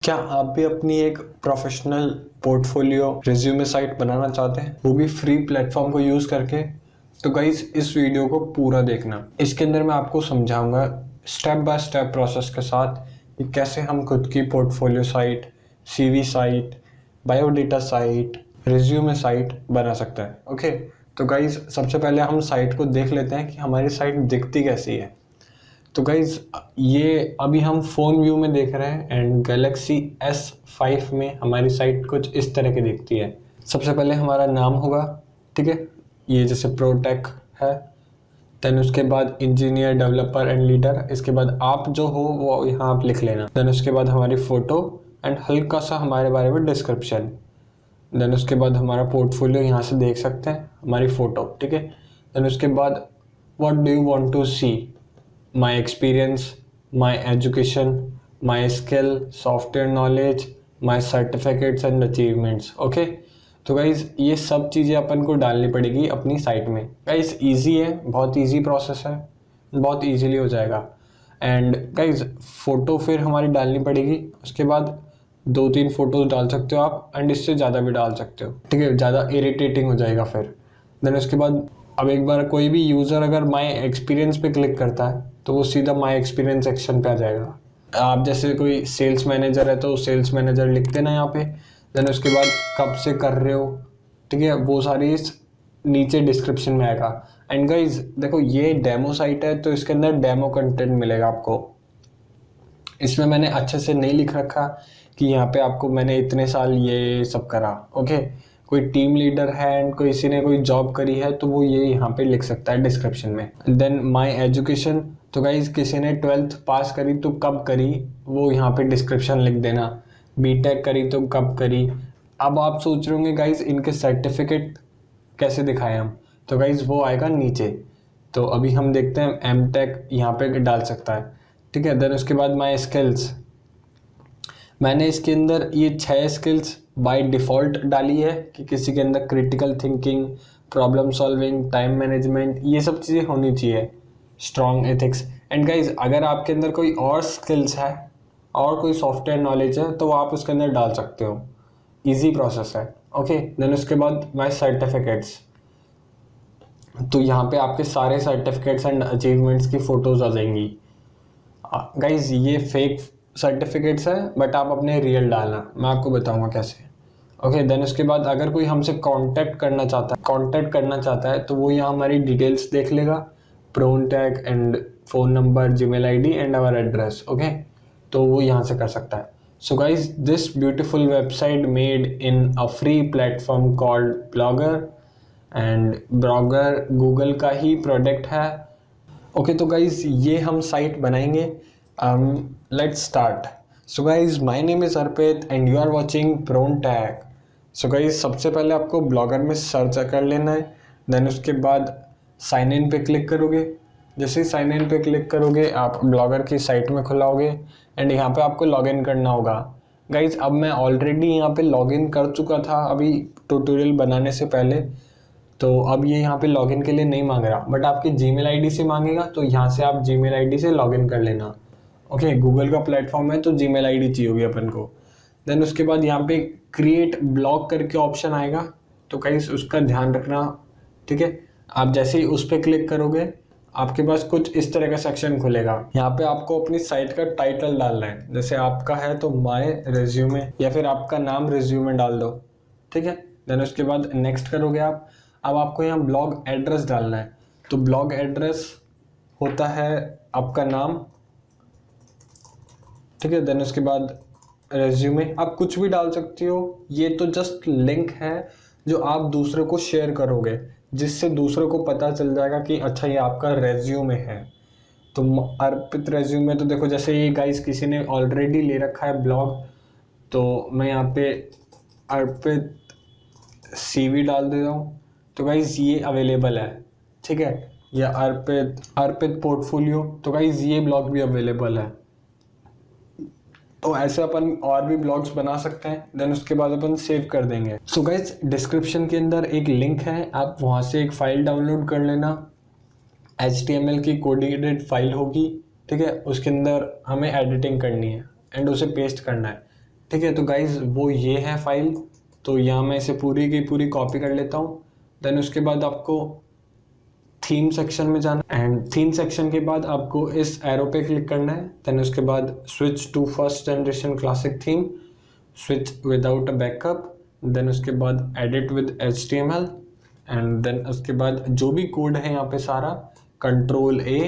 क्या आप भी अपनी एक प्रोफेशनल पोर्टफोलियो रिज्यूमे साइट बनाना चाहते हैं, वो भी फ्री प्लेटफॉर्म को यूज़ करके? तो गाइज इस वीडियो को पूरा देखना। इसके अंदर मैं आपको समझाऊंगा स्टेप बाय स्टेप प्रोसेस के साथ कि कैसे हम खुद की portfolio site, CV site, biodata site, resume site बना सकते हैं। ओके, तो गाइज सबसे पहले हम साइट को देख लेते हैं कि हमारी साइट दिखती कैसी है। तो गाइज ये अभी हम फ़ोन व्यू में देख रहे हैं एंड गैलेक्सी S5 में हमारी साइट कुछ इस तरह की दिखती है। सबसे पहले हमारा नाम होगा, ठीक है, ये जैसे प्रोटेक है। देन उसके बाद इंजीनियर, डेवलपर एंड लीडर। इसके बाद आप जो हो वो यहाँ आप लिख लेना। देन उसके बाद हमारी फ़ोटो एंड हल्का सा हमारे बारे में डिस्क्रिप्शन। देन उसके बाद हमारा पोर्टफोलियो यहाँ से देख सकते हैं, हमारी फ़ोटो, ठीक है। देन उसके बाद what do you want to see, my experience, my education, my skill, software knowledge, my certificates and achievements। Okay, तो गाइज ये सब चीज़ें अपन को डालनी पड़ेगी अपनी साइट में। गाइज इजी है, बहुत इजी प्रोसेस है, बहुत इजीली हो जाएगा। एंड गाइज फ़ोटो फिर हमारी डालनी पड़ेगी। उसके बाद 2-3 फोटोज़ डाल सकते हो आप, एंड इससे ज़्यादा भी डाल सकते हो, ठीक है, ज़्यादा इरिटेटिंग हो जाएगा फिर। देन उसके बाद अब एक बार कोई भी यूज़र अगर माई एक्सपीरियंस पे क्लिक करता है तो वो सीधा माई एक्सपीरियंस सेक्शन पे आ जाएगा। आप जैसे कोई सेल्स मैनेजर है तो सेल्स मैनेजर लिख देना यहाँ पे। देन उसके बाद कब से कर रहे हो, ठीक है, वो सारी नीचे डिस्क्रिप्शन में आएगा। एंड गाइज देखो ये डेमो साइट है तो इसके अंदर डेमो कंटेंट मिलेगा आपको। इसमें मैंने अच्छे से नहीं लिख रखा कि यहाँ पे आपको मैंने इतने साल ये सब करा। ओके, कोई टीम लीडर है एंड किसी ने कोई जॉब करी है तो वो ये यहाँ पे लिख सकता है डिस्क्रिप्शन में। देन माय एजुकेशन, तो गाइज किसी ने 12th पास करी तो कब करी वो यहाँ पे डिस्क्रिप्शन लिख देना। बीटेक करी तो कब करी। अब आप सोच रहे होंगे गाइज इनके सर्टिफिकेट कैसे दिखाएं हम, तो गाइज वो आएगा नीचे। तो अभी हम देखते हैं एमटेक यहाँ पे डाल सकता है, ठीक है। देन उसके बाद माय स्किल्स, मैंने इसके अंदर ये 6 स्किल्स बाय डिफ़ॉल्ट डाली है कि किसी के अंदर critical thinking, problem solving, time management, ये सब चीज़ें होनी चाहिए, स्ट्रॉन्ग एथिक्स। एंड गाइज अगर आपके अंदर कोई और स्किल्स है और कोई सॉफ्टवेयर नॉलेज है तो आप उसके अंदर डाल सकते हो, ईजी प्रोसेस है। ओके, देन उसके बाद माय सर्टिफिकेट्स, तो यहाँ पे आपके सारे सर्टिफिकेट्स एंड अचीवमेंट्स की फ़ोटोज़ आ जाएंगी। गाइज ये फेक सर्टिफिकेट्स है बट आप अपने रियल डालना, मैं आपको बताऊंगा कैसे। ओके, देन उसके बाद अगर कोई हमसे कांटेक्ट करना चाहता है तो वो यहाँ हमारी डिटेल्स देख लेगा, Prontech and phone number, Gmail ID and our address. Okay, तो वो यहाँ से कर सकता है। So guys this beautiful website made in a free platform called Blogger, and Blogger Google का ही प्रोडक्ट है। ओके, तो गाइज ये हम साइट बनाएंगे। Let's start. So guys my name is Arpit and you are watching Prontech. So guys सबसे पहले आपको ब्लॉगर में सर्च कर लेना है। देन उसके बाद साइन इन पे क्लिक करोगे। जैसे ही साइन इन पे क्लिक करोगे आप ब्लॉगर की साइट में खुलाओगे एंड यहाँ पे आपको लॉगिन करना होगा। गाइज अब मैं ऑलरेडी यहाँ पे लॉगिन कर चुका था अभी ट्यूटोरियल बनाने से पहले, तो अब ये यहाँ पे लॉगिन के लिए नहीं मांग रहा, बट आपकी जीमेल आईडी से मांगेगा तो यहाँ से आप जीमेल आईडी से लॉगिन कर लेना। ओके, गूगल का प्लेटफॉर्म है तो जीमेल आईडी चाहिए होगी अपन को। देन उसके बाद यहाँ पे क्रिएट ब्लॉग करके ऑप्शन आएगा, तो कहीं उसका ध्यान रखना, ठीक है। आप जैसे ही उस पर क्लिक करोगे आपके पास कुछ इस तरह का सेक्शन खुलेगा। यहाँ पे आपको अपनी साइट का टाइटल डालना है, जैसे आपका है तो माय रिज्यूमे, या फिर आपका नाम रिज्यूमे डाल दो, ठीक है। देन उसके बाद नेक्स्ट करोगे आप। अब आपको यहाँ ब्लॉग एड्रेस डालना है, तो ब्लॉग एड्रेस होता है आपका नाम, ठीक है। देन उसके बाद रेज्यूमे, आप कुछ भी डाल सकते हो, ये तो जस्ट लिंक है जो आप दूसरे को शेयर करोगे, जिससे दूसरे को पता चल जाएगा कि अच्छा ये आपका रेज्यूमे है। तो अर्पित रेज्यूमे, तो देखो जैसे ये गाइस किसी ने ऑलरेडी ले रखा है ब्लॉग, तो मैं यहाँ पे अर्पित CV डाल दे रहा हूँ, तो गाइस ये अवेलेबल है, ठीक है। या अर्पित पोर्टफोलियो, तो गाइस ये ब्लॉग भी अवेलेबल है। तो ऐसे अपन और भी ब्लॉग्स बना सकते हैं। देन उसके बाद अपन सेव कर देंगे। सो गाइस डिस्क्रिप्शन के अंदर एक लिंक है, आप वहाँ से एक फ़ाइल डाउनलोड कर लेना। HTML की कोडेड फाइल होगी, ठीक है। उसके अंदर हमें एडिटिंग करनी है एंड उसे पेस्ट करना है। ठीक है। तो गाइज वो ये है फाइल, तो यहाँ मैं इसे पूरी की पूरी कॉपी कर लेता हूँ। देन उसके बाद आपको थीम सेक्शन में जाना, एंड थीम सेक्शन के बाद आपको इस एरो पे क्लिक करना है। देन उसके बाद switch to first generation classic theme, switch without a backup, then उसके बाद edit with HTML, and then उसके बाद जो भी कोड है यहाँ पे सारा Ctrl+A,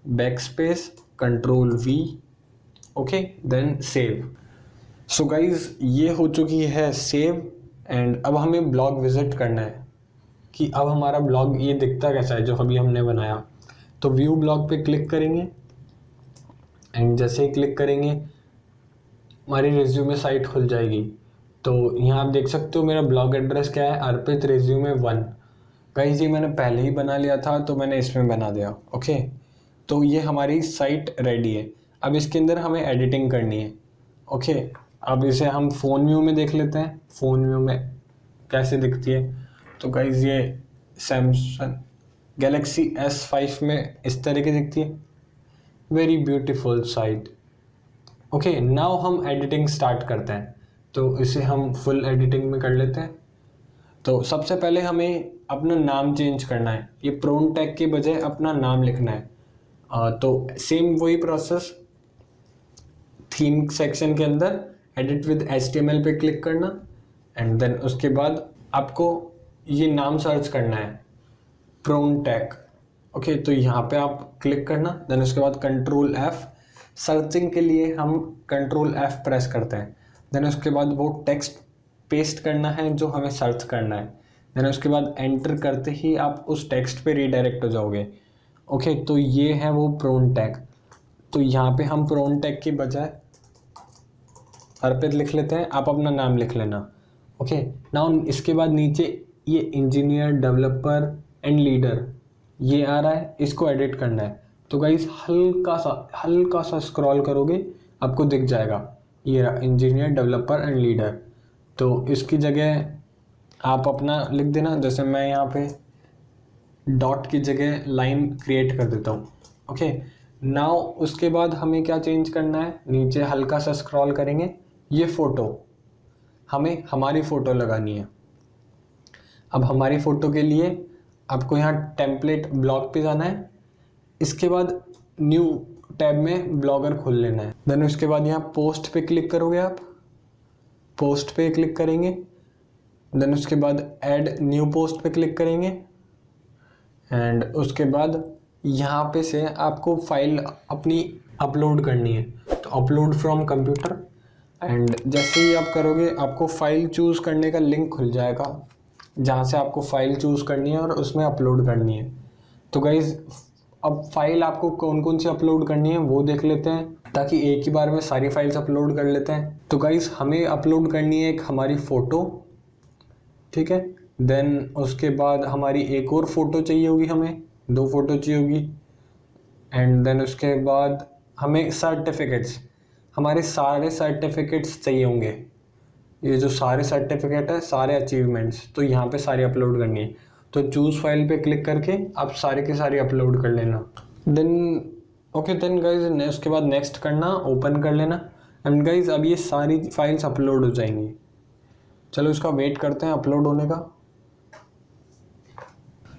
backspace, Ctrl+V, okay, then save. So guys ये हो चुकी है सेव, एंड अब हमें ब्लॉग विजिट करना है कि अब हमारा ब्लॉग ये दिखता कैसा है जो अभी हमने बनाया। तो व्यू ब्लॉग पे क्लिक करेंगे, एंड जैसे ही क्लिक करेंगे हमारी रिज्यूमे साइट खुल जाएगी। तो यहाँ आप देख सकते हो मेरा ब्लॉग एड्रेस क्या है, अर्पित रिज्यूमे 1। गाइस ये मैंने पहले ही बना लिया था तो मैंने इसमें बना दिया, ओके। तो ये हमारी साइट रेडी है। अब इसके अंदर हमें एडिटिंग करनी है, ओके। अब इसे हम फ़ोन व्यू में देख लेते हैं, फ़ोन व्यू में कैसे दिखती है। तो गाइज ये सैमसंग गैलेक्सी S5 में इस तरह की दिखती है, very beautiful sight, okay. Now हम एडिटिंग स्टार्ट करते हैं, तो इसे हम फुल एडिटिंग में कर लेते हैं। तो सबसे पहले हमें अपना नाम चेंज करना है, ये प्रोन टैग के बजाय अपना नाम लिखना है। तो सेम वही प्रोसेस, थीम सेक्शन के अंदर एडिट विद HTML पे क्लिक करना, एंड देन उसके बाद आपको ये नाम सर्च करना है, प्रोन टैग, ओके। तो यहाँ पे आप क्लिक करना, देन उसके बाद Ctrl+F, सर्चिंग के लिए हम Ctrl+F प्रेस करते हैं। देन उसके बाद वो टेक्स्ट पेस्ट करना है जो हमें सर्च करना है। देन उसके बाद एंटर करते ही आप उस टेक्स्ट पे रीडायरेक्ट हो जाओगे, ओके। तो ये है वो प्रोन टैग। तो यहाँ पे हम प्रोन टैग के बजाय अर्पित लिख लेते हैं, आप अपना नाम लिख लेना, ओके। नाउ इसके बाद नीचे ये इंजीनियर, डेवलपर एंड लीडर ये आ रहा है, इसको एडिट करना है। तो गाइस हल्का सा स्क्रॉल करोगे आपको दिख जाएगा ये रहा इंजीनियर, डेवलपर एंड लीडर। तो इसकी जगह आप अपना लिख देना, जैसे मैं यहाँ पे डॉट की जगह लाइन क्रिएट कर देता हूँ, ओके। नाउ उसके बाद हमें क्या चेंज करना है, नीचे हल्का सा स्क्रॉल करेंगे, ये फ़ोटो हमें हमारी फ़ोटो लगानी है। अब हमारी फ़ोटो के लिए आपको यहाँ टेम्पलेट ब्लॉग पे जाना है, इसके बाद न्यू टैब में ब्लॉगर खोल लेना है। देन उसके बाद यहाँ पोस्ट पे क्लिक करोगे, आप पोस्ट पे क्लिक करेंगे, देन उसके बाद ऐड न्यू पोस्ट पे क्लिक करेंगे, एंड उसके बाद यहाँ पे से आपको फाइल अपनी अपलोड करनी है। तो अपलोड फ्रॉम कंप्यूटर, एंड जैसे ही आप करोगे आपको फ़ाइल चूज़ करने का लिंक खुल जाएगा जहाँ से आपको फ़ाइल चूज़ करनी है और उसमें अपलोड करनी है। तो गाइज़ अब फाइल आपको कौन कौन सी अपलोड करनी है वो देख लेते हैं, ताकि एक ही बार में सारी फाइल्स अपलोड कर लेते हैं। तो गाइज़ हमें अपलोड करनी है एक हमारी फ़ोटो, ठीक है। देन उसके बाद हमारी एक और फ़ोटो चाहिए होगी, हमें 2 फ़ोटो चाहिए होगी, एंड देन उसके बाद हमें सर्टिफिकेट्स, हमारे सारे सर्टिफिकेट्स चाहिए होंगे। ये जो सारे सर्टिफिकेट है, सारे अचीवमेंट्स, तो यहाँ पे सारी अपलोड करनी है। तो चूज़ फाइल पे क्लिक करके आप सारे के सारे अपलोड कर लेना। देन ओके, देन गाइज उसके बाद नेक्स्ट करना, ओपन कर लेना, एंड गाइज अब ये सारी फाइल्स अपलोड हो जाएंगी। चलो इसका वेट करते हैं अपलोड होने का।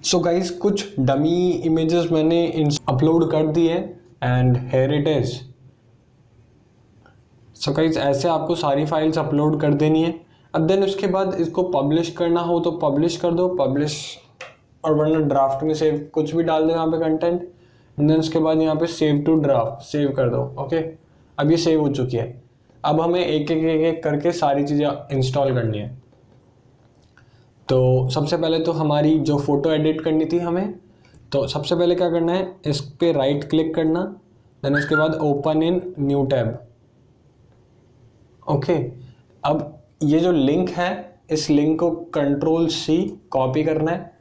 सो गाइज कुछ डमी इमेजेस मैंने अपलोड कर दी है, and here it is. So guys ऐसे आपको सारी फाइल्स अपलोड कर देनी है। अब देन उसके बाद इसको पब्लिश करना हो तो पब्लिश कर दो, पब्लिश, और वरना ड्राफ्ट में सेव कुछ भी डाल दो यहाँ पे कंटेंट, एंड देन उसके बाद यहाँ पे सेव टू ड्राफ्ट सेव कर दो, ओके। अब ये सेव हो चुकी है। अब हमें एक एक करके सारी चीज़ें इंस्टॉल करनी है। तो सबसे पहले तो हमारी जो फ़ोटो एडिट करनी थी हमें, तो सबसे पहले क्या करना है, इस पर राइट क्लिक करना, देन उसके बाद open in new tab, okay. अब ये जो लिंक है, इस लिंक को Ctrl+C कॉपी करना है,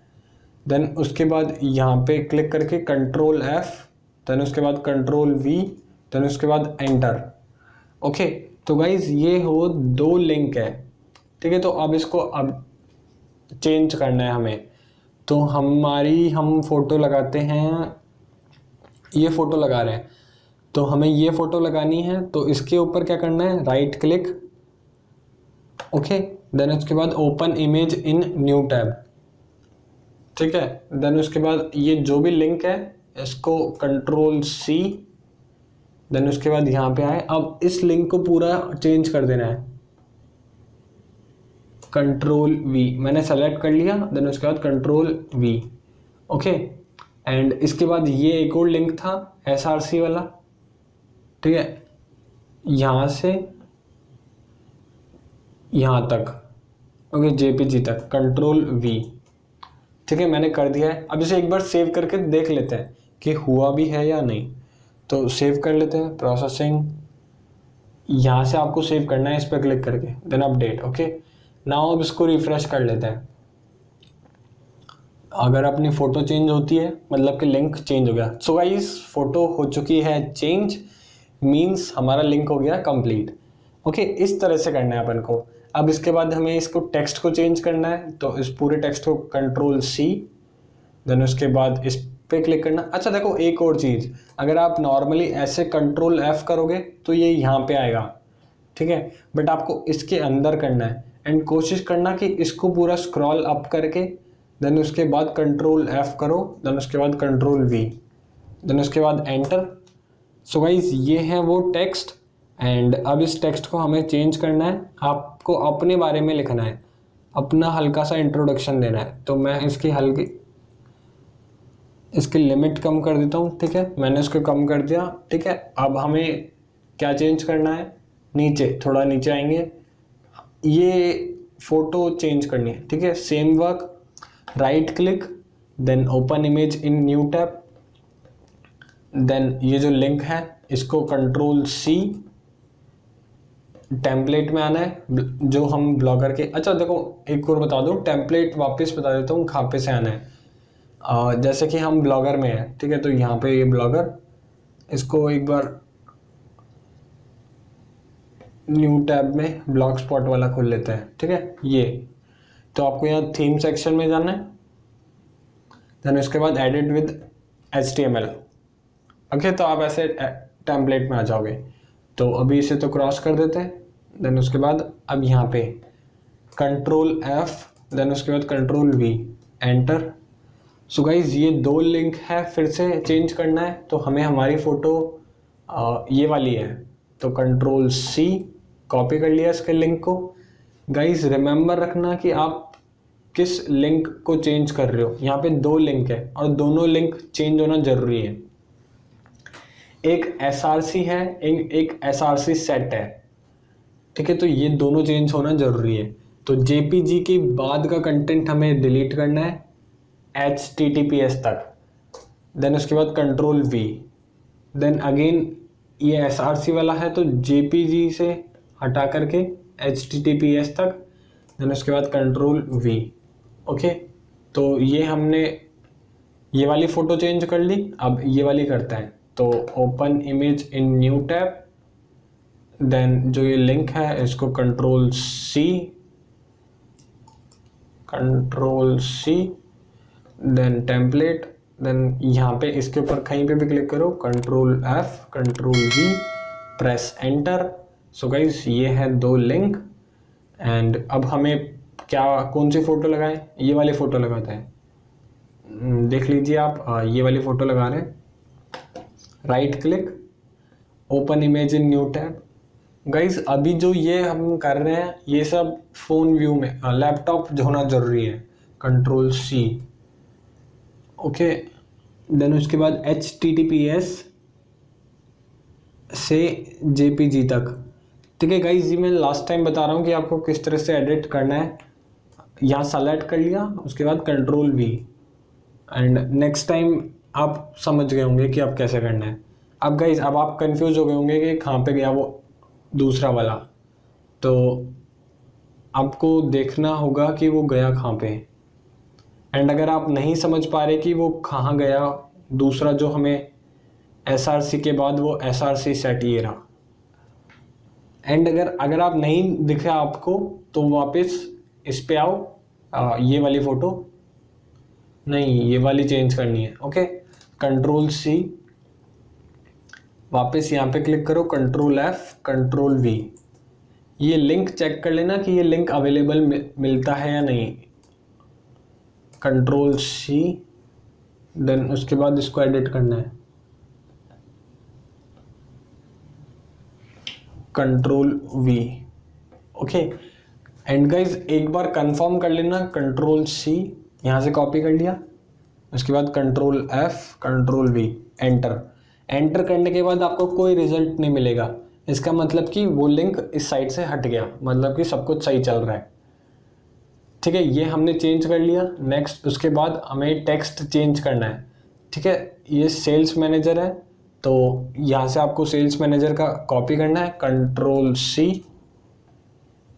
देन उसके बाद यहाँ पे क्लिक करके Ctrl+F, देन उसके बाद Ctrl+V, देन उसके बाद एंटर, ओके। तो गाइज ये हो 2 लिंक है, ठीक है। तो अब इसको अब चेंज करना है हमें। तो हम फ़ोटो लगाते हैं, ये फ़ोटो लगा रहे हैं, तो हमें ये फ़ोटो लगानी है। तो इसके ऊपर क्या करना है, राइट क्लिक, ओके। देन उसके बाद open image in new tab, ठीक है। देन उसके बाद ये जो भी लिंक है इसको कंट्रोल सी, देन उसके बाद यहाँ पे आए। अब इस लिंक को पूरा चेंज कर देना है, कंट्रोल वी, मैंने सेलेक्ट कर लिया। देन उसके बाद कंट्रोल वी, ओके। एंड इसके बाद ये एक और लिंक था SRC वाला, ठीक है, यहाँ से यहाँ तक, ओके, JPG तक, कंट्रोल वी, ठीक है, मैंने कर दिया है। अब इसे एक बार सेव करके देख लेते हैं कि हुआ भी है या नहीं। तो सेव कर लेते हैं, प्रोसेसिंग, यहाँ से आपको सेव करना है इस पर क्लिक करके, देन अपडेट, ओके। नाउ अब इसको रिफ्रेश कर लेते हैं। अगर अपनी फ़ोटो चेंज होती है मतलब कि लिंक चेंज हो गया। सो गाइस फ़ोटो हो चुकी है चेंज, मीन्स हमारा लिंक हो गया कंप्लीट, ओके। इस तरह से करना है अपन को। अब इसके बाद हमें इसको टेक्स्ट को चेंज करना है, तो इस पूरे टेक्स्ट को कंट्रोल सी, देन उसके बाद इस पे क्लिक करना। अच्छा देखो एक और चीज़, अगर आप नॉर्मली ऐसे कंट्रोल F करोगे तो ये यहाँ पे आएगा, ठीक है, बट आपको इसके अंदर करना है। एंड कोशिश करना कि इसको पूरा स्क्रॉल अप करके देन उसके बाद कंट्रोल F करो, देन उसके बाद कंट्रोल V, देन उसके बाद एंटर। सो गाइस ये है वो टेक्स्ट। एंड अब इस टेक्स्ट को हमें चेंज करना है, आपको अपने बारे में लिखना है, अपना हल्का सा इंट्रोडक्शन देना है। तो मैं इसकी लिमिट कम कर देता हूँ, ठीक है, मैंने इसको कम कर दिया, ठीक है। अब हमें क्या चेंज करना है, नीचे, थोड़ा नीचे आएंगे, ये फोटो चेंज करनी है, ठीक है। Same work, right click, then open image in new tab, then ये जो लिंक है इसको कंट्रोल सी, टेम्पलेट में आना है जो हम ब्लॉगर के। अच्छा देखो एक और बता दूं, टेम्पलेट वापस बता देता हूँ कहाँ पे से आना है। जैसे कि हम ब्लॉगर में हैं, ठीक है, तो यहाँ पे ये ब्लॉगर, इसको एक बार न्यू टैब में ब्लॉग स्पॉट वाला खोल लेते हैं, ठीक है। ये तो आपको यहाँ थीम सेक्शन में जाना है, देन उसके बाद एडिट विद HTML, ओके। तो आप ऐसे टेम्पलेट में आ जाओगे। तो अभी इसे तो क्रॉस कर देते हैं, देन उसके बाद अब यहाँ पे कंट्रोल F, देन उसके बाद कंट्रोल V, एंटर। सो गाइज ये दो लिंक है, फिर से चेंज करना है, तो हमें हमारी फ़ोटो ये वाली है, तो कंट्रोल C, कॉपी कर लिया इसके लिंक को। गाइज रिमेंबर रखना कि आप किस लिंक को चेंज कर रहे हो। यहाँ पे दो लिंक है और दोनों लिंक चेंज होना ज़रूरी है। एक SRC है, एक SRC सेट है, ठीक है, तो ये दोनों चेंज होना ज़रूरी है। तो JPG के बाद का कंटेंट हमें डिलीट करना है HTTPS तक, देन उसके बाद कंट्रोल V, देन अगेन ये SRC वाला है तो JPG से हटा करके HTTPS तक, देन उसके बाद कंट्रोल V, ओके। तो ये हमने ये वाली फ़ोटो चेंज कर ली, अब ये वाली करते हैं। तो open image in new tab, then जो ये लिंक है इसको control C, then template, then यहाँ पे इसके ऊपर कहीं पे भी क्लिक करो, control F, control V, press enter. So guys ये है दो लिंक। एंड अब हमें कौन सी फ़ोटो लगाएं, ये वाली फ़ोटो लगाते हैं। देख लीजिए आप, ये वाली फ़ोटो लगा रहे हैं, right click, open image in new tab. Guys अभी जो ये हम कर रहे हैं ये सब फ़ोन व्यू में, लैपटॉप जो होना ज़रूरी है, कंट्रोल C, ओके। देन उसके बाद HTTPS से JPG तक, ठीक है। गाइज ये मैं लास्ट टाइम बता रहा हूँ कि आपको किस तरह से एडिट करना है। यहाँ सेलेक्ट कर लिया, उसके बाद control V, and next time आप समझ गए होंगे कि आप कैसे करना है। अब गाइज अब आप कंफ्यूज हो गए होंगे कि कहाँ पे गया वो दूसरा वाला, तो आपको देखना होगा कि वो गया कहाँ पे। एंड अगर आप नहीं समझ पा रहे कि वो कहाँ गया दूसरा जो हमें SRC के बाद, वो SRC सेट ये रहा। एंड अगर आप नहीं दिखा आपको तो वापस इस पे आओ, ये वाली फ़ोटो नहीं, ये वाली चेंज करनी है, ओके। कंट्रोल C, वापस यहाँ पे क्लिक करो, कंट्रोल F, कंट्रोल V, ये लिंक चेक कर लेना कि ये लिंक अवेलेबल मिलता है या नहीं। कंट्रोल सी, देन उसके बाद इसको एडिट करना है, control we. Okay, and guys एक बार कंफर्म कर लेना, कंट्रोल सी यहाँ से कॉपी कर लिया, उसके बाद control F, control V, enter. Enter करने के बाद आपको कोई रिजल्ट नहीं मिलेगा, इसका मतलब कि वो लिंक इस साइड से हट गया, मतलब कि सब कुछ सही चल रहा है। ठीक है, ये हमने चेंज कर लिया। नेक्स्ट उसके बाद हमें टेक्स्ट चेंज करना है। ठीक है, ये सेल्स मैनेजर है, तो यहाँ से आपको सेल्स मैनेजर का कॉपी करना है, कंट्रोल सी,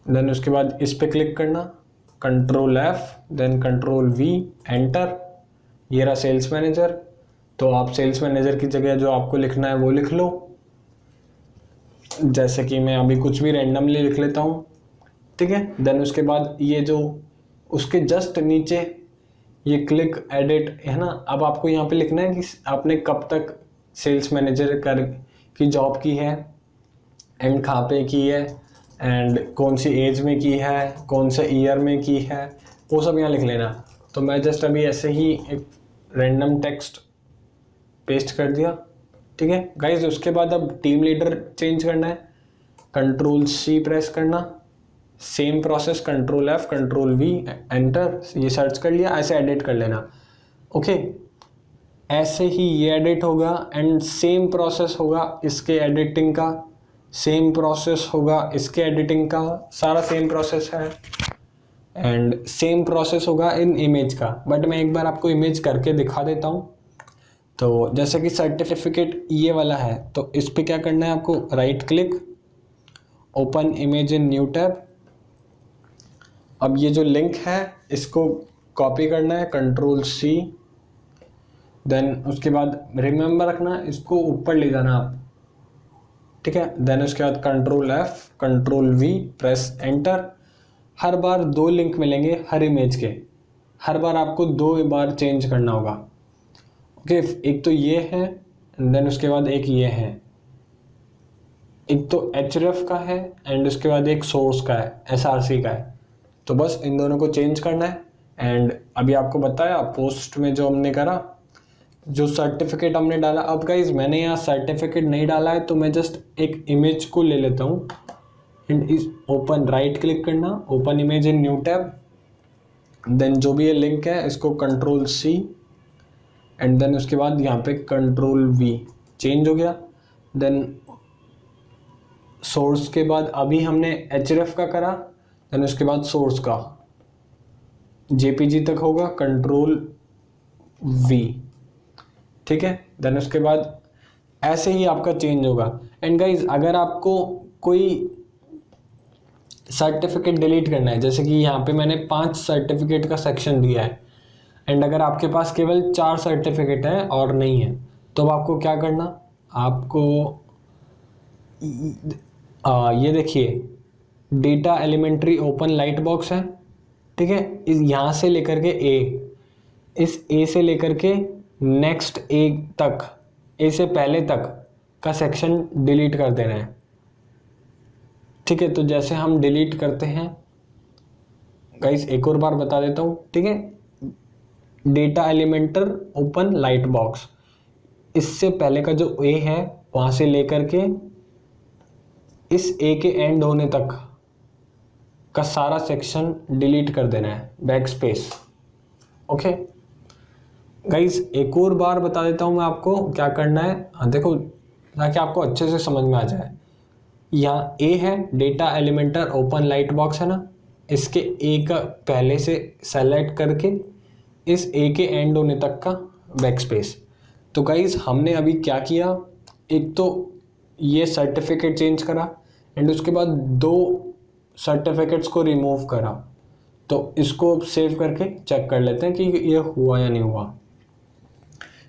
देन उसके बाद इस पे क्लिक करना, control F, then control V, enter. ये रहा सेल्स मैनेजर। तो आप सेल्स मैनेजर की जगह जो आपको लिखना है वो लिख लो, जैसे कि मैं अभी कुछ भी रैंडमली लिख लेता हूँ। ठीक है, देन उसके बाद ये जो उसके जस्ट नीचे ये क्लिक एडिट है ना, अब आपको यहाँ पे लिखना है कि आपने कब तक सेल्स मैनेजर की जॉब की है, एंड कहाँ पे की है, एंड कौन सी एज में की है, कौन से ईयर में की है, वो सब यहाँ लिख लेना। तो मैं जस्ट अभी ऐसे ही एक रैंडम टेक्स्ट पेस्ट कर दिया। ठीक है गाइज, उसके बाद अब टीम लीडर चेंज करना है, कंट्रोल सी प्रेस करना, same process, control F, control V, enter. ये सर्च कर लिया, ऐसे एडिट कर लेना। ओके, ऐसे ही ये एडिट होगा, एंड सेम प्रोसेस होगा इसके एडिटिंग का, सेम प्रोसेस होगा इसके एडिटिंग का, सारा सेम प्रोसेस है, एंड सेम प्रोसेस होगा इन इमेज का। बट मैं एक बार आपको इमेज करके दिखा देता हूँ। तो जैसे कि सर्टिफिकेट ये वाला है, तो इस पर क्या करना है आपको, right click, open image in new tab. अब ये जो लिंक है इसको कॉपी करना है, कंट्रोल सी, देन उसके बाद रिमेंबर रखना इसको ऊपर ले जाना आप। ठीक है, देन उसके बाद control F, control V, press enter. हर बार 2 लिंक मिलेंगे हर इमेज के, हर बार आपको 2 बार चेंज करना होगा। ओके, एक तो ये है, देन उसके बाद एक ये है, एक तो href का है, एंड उसके बाद एक सोर्स का है, src का है। तो बस इन दोनों को चेंज करना है। एंड अभी आपको बताया पोस्ट में जो हमने करा, जो सर्टिफिकेट हमने डाला। अब गाइज मैंने यहाँ सर्टिफिकेट नहीं डाला है, तो मैं जस्ट एक इमेज को ले लेता हूँ, एंड इस ओपन राइट क्लिक करना, open image in new tab, then जो भी ये लिंक है इसको कंट्रोल सी, एंड देन उसके बाद यहाँ पे कंट्रोल वी, चेंज हो गया। देन सोर्स के बाद अभी हमने href का करा, देन उसके बाद सोर्स का jpg तक होगा, कंट्रोल वी। ठीक है, देन उसके बाद ऐसे ही आपका चेंज होगा। एंड गाइज अगर आपको कोई सर्टिफिकेट डिलीट करना है, जैसे कि यहाँ पे मैंने 5 सर्टिफिकेट का सेक्शन दिया है, एंड अगर आपके पास केवल 4 सर्टिफिकेट है और नहीं है, तो अब आपको क्या करना, आपको ये देखिए data elementary open light box है। ठीक है, इस यहाँ से लेकर के इस ए से लेकर के नेक्स्ट ए तक, ए से पहले तक का सेक्शन डिलीट कर देना है। ठीक है, तो जैसे हम डिलीट करते हैं गाइस, एक और बार बता देता हूँ। ठीक है, data Elementor open light box, इससे पहले का जो ए है वहाँ से लेकर के इस ए के एंड होने तक का सारा सेक्शन डिलीट कर देना है, बैक स्पेस। ओके गाइज, एक और बार बता देता हूँ मैं आपको क्या करना है। हाँ देखो, ताकि आपको अच्छे से समझ में आ जाए। यहाँ ए है, data Elementor open light box है ना, इसके ए का पहले से सेलेक्ट करके इस ए के एंड होने तक का बैक स्पेस। तो गाइज हमने अभी क्या किया, एक तो ये सर्टिफिकेट चेंज करा, एंड उसके बाद 2 सर्टिफिकेट्स को रिमूव करा। तो इसको सेव करके चेक कर लेते हैं कि ये हुआ या नहीं हुआ।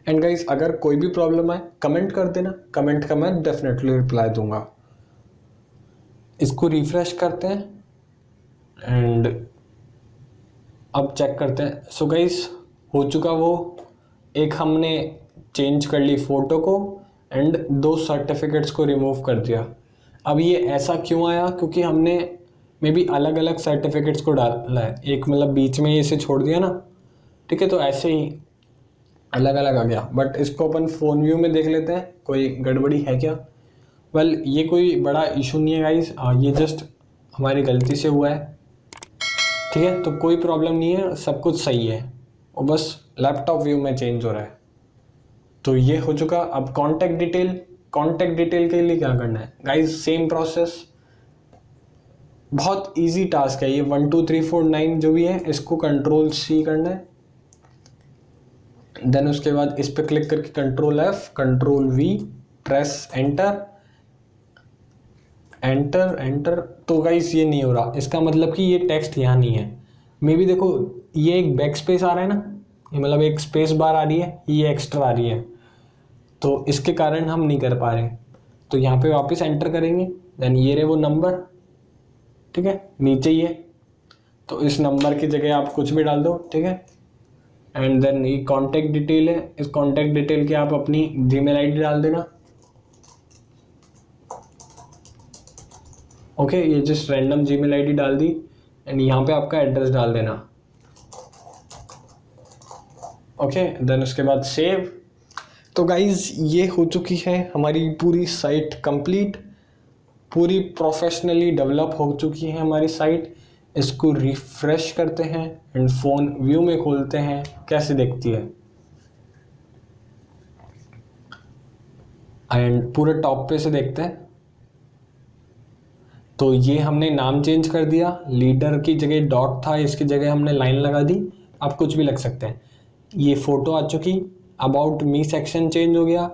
एंड गाइज अगर कोई भी प्रॉब्लम आए कमेंट कर देना, कमेंट का मैं डेफिनेटली रिप्लाई दूंगा। इसको रिफ्रेश करते हैं एंड अब चेक करते हैं। सो गाइज हो चुका वो, एक हमने चेंज कर ली फ़ोटो को, एंड 2 सर्टिफिकेट्स को रिमूव कर दिया। अब ये ऐसा क्यों आया, क्योंकि हमने मे बी अलग अलग सर्टिफिकेट्स को डाला है, एक मतलब बीच में इसे छोड़ दिया ना, ठीक है, तो ऐसे ही अलग अलग आ गया। बट इसको अपन फ़ोन व्यू में देख लेते हैं, कोई गड़बड़ी है क्या। वेल ये कोई बड़ा इशू नहीं है गाइस, ये जस्ट हमारी गलती से हुआ है, ठीक है, तो कोई प्रॉब्लम नहीं है, सब कुछ सही है, और बस लैपटॉप व्यू में चेंज हो रहा है। तो ये हो चुका। अब कॉन्टैक्ट डिटेल के लिए क्या करना है गाइस, सेम प्रोसेस, बहुत इजी टास्क है ये। 1 2 3 4 9 जो भी है इसको Ctrl+C करना है, देन उसके बाद इस पर क्लिक करके Ctrl+F Ctrl+V press enter enter enter. तो गाइस ये नहीं हो रहा, इसका मतलब कि ये टेक्स्ट यहाँ नहीं है। मे बी देखो ये एक बैक स्पेस आ रहा है ना, ये मतलब एक स्पेस बार आ रही है, ये एक्स्ट्रा आ रही है, तो इसके कारण हम नहीं कर पा रहे। तो यहाँ पे वापस एंटर करेंगे, देन ये रहे वो नंबर, ठीक है, नीचे ही है, तो इस नंबर की जगह आप कुछ भी डाल दो, ठीक है। एंड देन ये कॉन्टैक्ट डिटेल है, इस कॉन्टैक्ट डिटेल के आप अपनी जीमेल आईडी डाल देना। ओके, ये जस्ट रैंडम जीमेल आईडी डाल दी, एंड यहाँ पे आपका एड्रेस डाल देना। ओके, देन उसके बाद सेव। तो गाइज ये हो चुकी है हमारी पूरी साइट कंप्लीट, पूरी प्रोफेशनली डेवलप हो चुकी है हमारी साइट। इसको रिफ्रेश करते हैं एंड फ़ोन व्यू में खोलते हैं, कैसे दिखती है। एंड पूरे टॉप पे से देखते हैं, तो ये हमने नाम चेंज कर दिया, लीडर की जगह डॉट था, इसकी जगह हमने लाइन लगा दी, आप कुछ भी लग सकते हैं। ये फ़ोटो आ चुकी, अबाउट मी सेक्शन चेंज हो गया,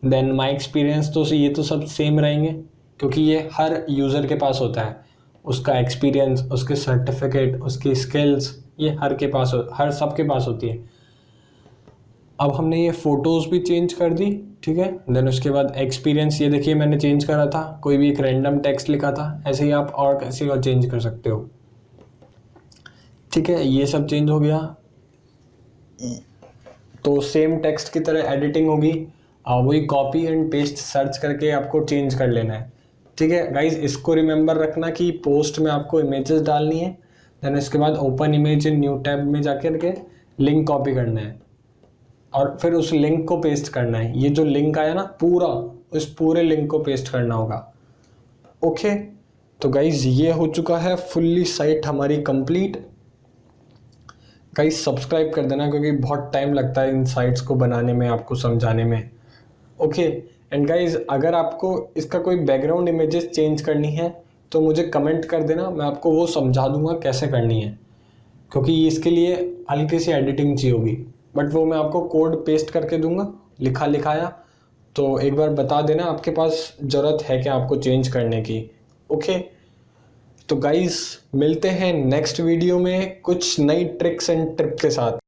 देन माई एक्सपीरियंस, तो ये तो सब सेम रहेंगे क्योंकि ये हर यूज़र के पास होता है, उसका एक्सपीरियंस, उसके सर्टिफिकेट, उसकी स्किल्स, ये हर सब के पास होती है। अब हमने ये फ़ोटोज़ भी चेंज कर दी, ठीक है। देन उसके बाद एक्सपीरियंस, ये देखिए मैंने चेंज करा था, कोई भी एक रैंडम टेक्स्ट लिखा था, ऐसे ही आप और कैसे और चेंज कर सकते हो, ठीक है। ये सब चेंज हो गया, तो सेम टेक्स्ट की तरह एडिटिंग होगी, वही कॉपी एंड पेस्ट सर्च करके आपको चेंज कर लेना है, ठीक है गाइज। इसको रिमेंबर रखना कि पोस्ट में आपको इमेजेस डालनी है, देन इसके बाद open image in new tab में जाकर के लिंक कॉपी करना है और फिर उस लिंक को पेस्ट करना है। ये जो लिंक आया ना पूरा, उस पूरे लिंक को पेस्ट करना होगा। ओके, तो गाइज ये हो चुका है फुल्ली साइट हमारी कंप्लीट। गाइज सब्सक्राइब कर देना क्योंकि बहुत टाइम लगता है इन साइट्स को बनाने में, आपको समझाने में। ओके, एंड गाइज अगर आपको इसका कोई बैकग्राउंड इमेजेस चेंज करनी है तो मुझे कमेंट कर देना, मैं आपको वो समझा दूंगा कैसे करनी है, क्योंकि इसके लिए हल्की सी एडिटिंग चाहिए होगी, बट वो मैं आपको कोड पेस्ट करके दूंगा लिखाया। तो एक बार बता देना आपके पास ज़रूरत है क्या आपको चेंज करने की। ओके, तो गाइस मिलते हैं नेक्स्ट वीडियो में कुछ नई ट्रिक्स एंड ट्रिप के साथ।